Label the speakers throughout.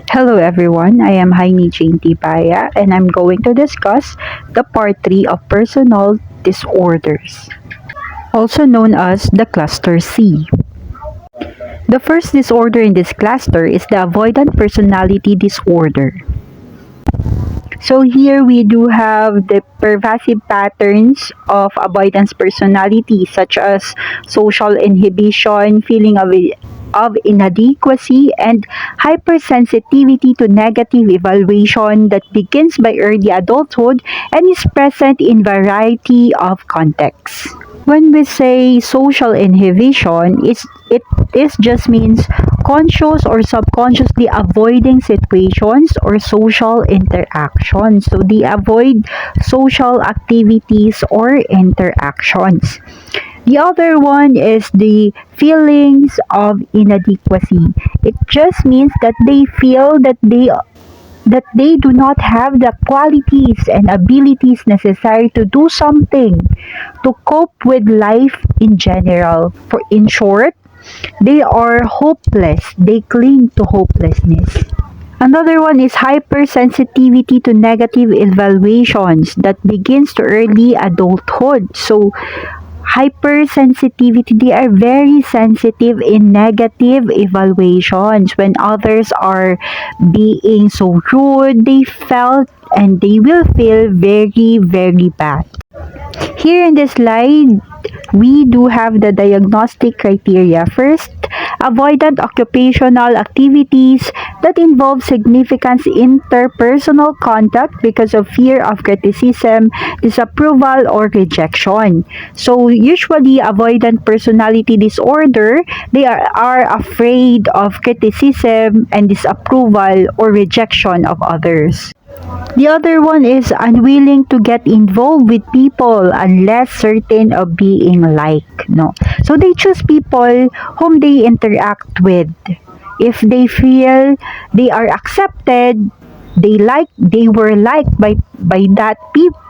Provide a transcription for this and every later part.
Speaker 1: Hello everyone, I am HYNEE BAYA and I'm going to discuss the part 3 of personal disorders, also known as the cluster C. The first disorder in this cluster is the avoidant personality disorder. So here we do have the pervasive patterns of avoidance personality such as social inhibition, feeling of inadequacy, and hypersensitivity to negative evaluation that begins by early adulthood and is present in variety of contexts. When we say social inhibition, it is just means conscious or subconsciously avoiding situations or social interactions. So they avoid social activities or interactions. The other one is the feelings of inadequacy. It just means that they feel that they do not have the qualities and abilities necessary to do something to cope with life in general. For in short, they are hopeless. They cling to hopelessness. Another one is hypersensitivity to negative evaluations that begins to early adulthood. So hypersensitivity, they are very sensitive in negative evaluations. When others are being so rude, they felt and they will feel very, very bad. Here in this slide, we do have the diagnostic criteria. First, avoidant occupational activities that involve significant interpersonal contact because of fear of criticism, disapproval, or rejection. So usually, avoidant personality disorder, they are afraid of criticism and disapproval or rejection of others. The other one is unwilling to get involved with people unless certain of being liked. No, so they choose people whom they interact with. If they feel they are accepted, they were liked by that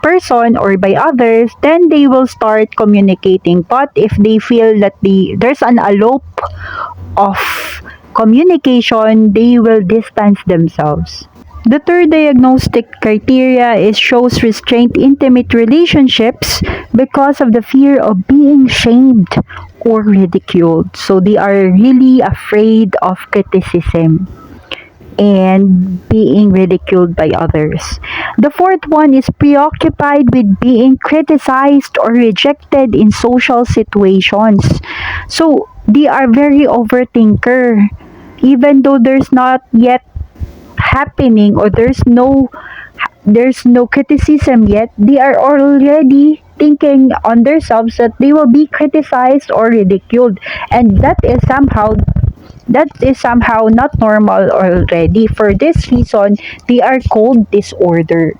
Speaker 1: person or by others, then they will start communicating. But if they feel that there's an allope of communication, they will distance themselves. The third diagnostic criteria is shows restrained intimate relationships because of the fear of being shamed or ridiculed. So they are really afraid of criticism and being ridiculed by others. The fourth one is preoccupied with being criticized or rejected in social situations. So they are very overthinker. Even though there's not yet happening or there's no criticism yet, they are already thinking on themselves that they will be criticized or ridiculed, and that is somehow not normal already. For this reason, they are called disorder.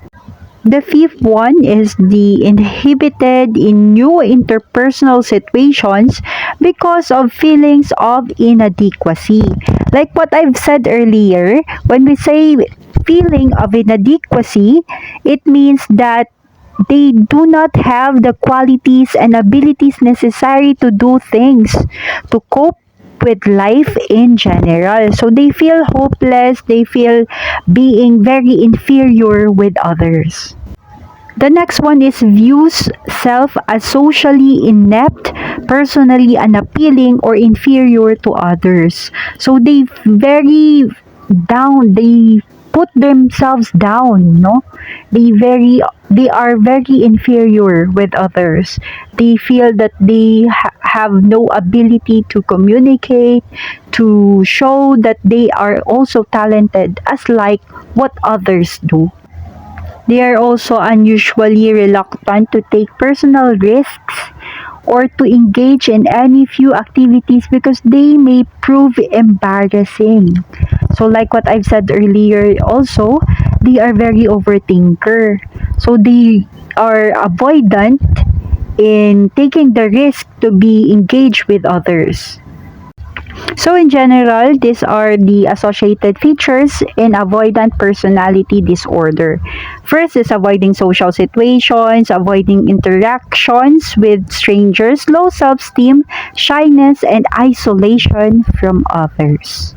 Speaker 1: The fifth one is the inhibited in new interpersonal situations because of feelings of inadequacy. Like what I've said earlier, when we say feeling of inadequacy, it means that they do not have the qualities and abilities necessary to do things, to cope with life in general. So they feel hopeless, they feel being very inferior with others. The next one is views self as socially inept, personally unappealing, or inferior to others. So they very down, they put themselves down, no? They are very inferior with others. They feel that they have no ability to communicate, to show that they are also talented as like what others do. They are also unusually reluctant to take personal risks or to engage in any few activities because they may prove embarrassing. So like what I've said earlier also, they are very overthinker. So they are avoidant in taking the risk to be engaged with others. So in general, these are the associated features in avoidant personality disorder. First is avoiding social situations, avoiding interactions with strangers, low self-esteem, shyness, and isolation from others.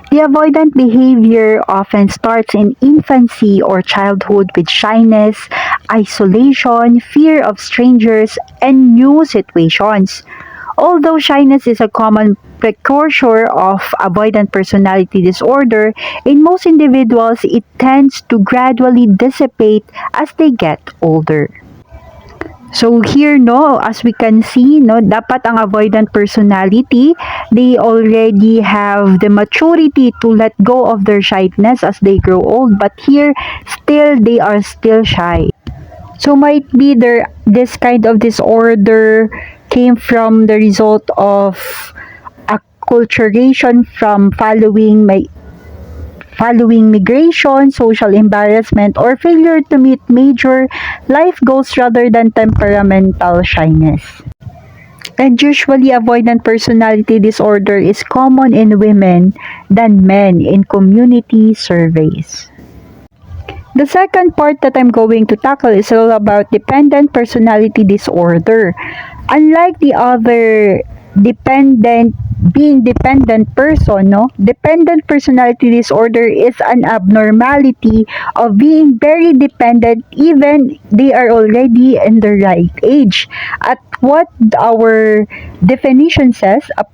Speaker 1: The avoidant behavior often starts in infancy or childhood with shyness, isolation, fear of strangers, and new situations. Although shyness is a common precursor of avoidant personality disorder, in most individuals it tends to gradually dissipate as they get older. So here no, as we can see no, dapat ang avoidant personality, they already have the maturity to let go of their shyness as they grow old, but here still they are still shy. So might be this kind of disorder came from the result of acculturation from following migration, social embarrassment, or failure to meet major life goals rather than temperamental shyness. And usually, avoidant personality disorder is common in women than men in community surveys. The second part that I'm going to tackle is all about dependent personality disorder. Unlike the other being dependent person, no? Dependent personality disorder is an abnormality of being very dependent even they are already in the right age. At what our definition says, a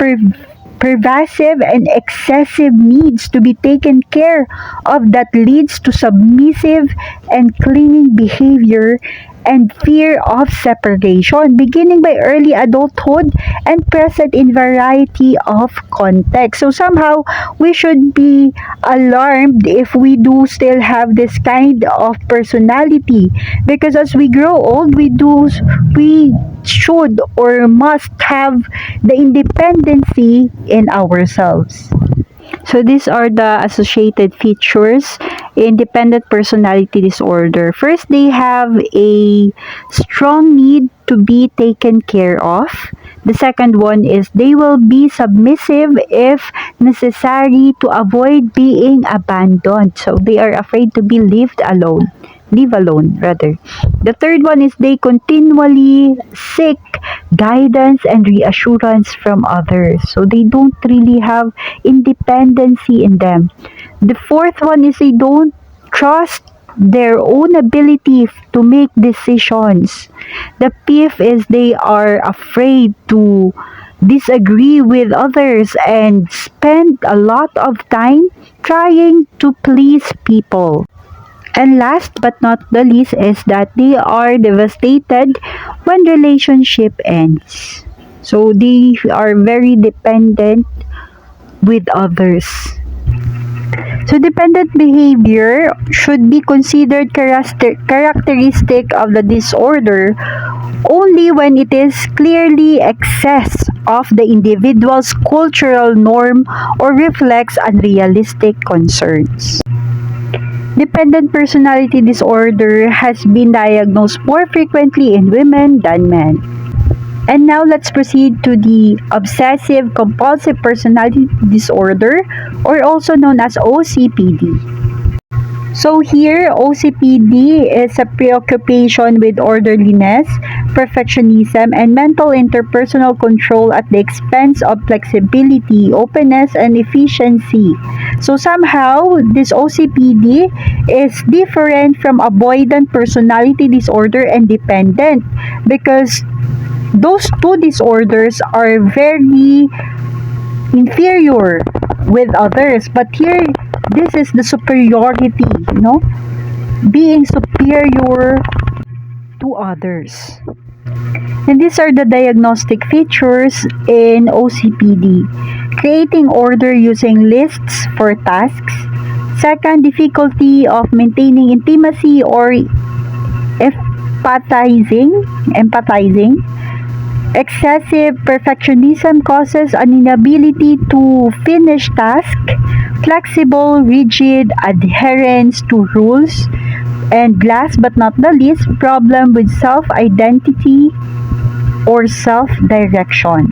Speaker 1: pervasive and excessive needs to be taken care of that leads to submissive and clinging behavior and fear of separation, beginning by early adulthood and present in variety of contexts. So somehow we should be alarmed if we do still have this kind of personality, because as we grow old we should or must have the independency in ourselves. So these are the associated features in dependent personality disorder. First, they have a strong need to be taken care of. The second one is they will be submissive if necessary to avoid being abandoned. So they are afraid to be leave alone rather. The third one is they continually seek guidance and reassurance from others. So they don't really have independency in them. The fourth one is they don't trust their own ability to make decisions. The fifth is they are afraid to disagree with others and spend a lot of time trying to please people. And last but not the least is that they are devastated when relationship ends. So they are very dependent with others. So dependent behavior should be considered characteristic of the disorder only when it is clearly excess of the individual's cultural norm or reflects unrealistic concerns. Dependent personality disorder has been diagnosed more frequently in women than men. And now let's proceed to the obsessive compulsive personality disorder, or also known as OCPD. So here, OCPD is a preoccupation with orderliness, perfectionism, and mental interpersonal control at the expense of flexibility, openness, and efficiency. So somehow, this OCPD is different from avoidant personality disorder and dependent, because those two disorders are very inferior with others, but here this is the superiority, being superior to others. And these are the diagnostic features in OCPD. Creating order using lists for tasks. Second, difficulty of maintaining intimacy or empathizing. Excessive perfectionism causes an inability to finish tasks, flexible, rigid adherence to rules, and last but not the least, problem with self-identity or self-direction.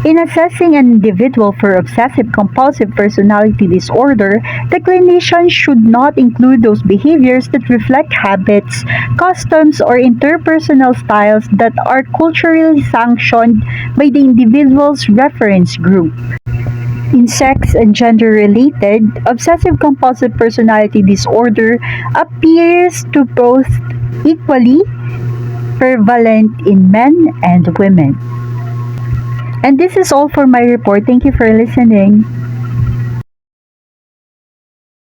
Speaker 1: In assessing an individual for obsessive-compulsive personality disorder, the clinician should not include those behaviors that reflect habits, customs, or interpersonal styles that are culturally sanctioned by the individual's reference group. In sex and gender-related, obsessive compulsive personality disorder appears to both equally prevalent in men and women. And this is all for my report. Thank you for listening.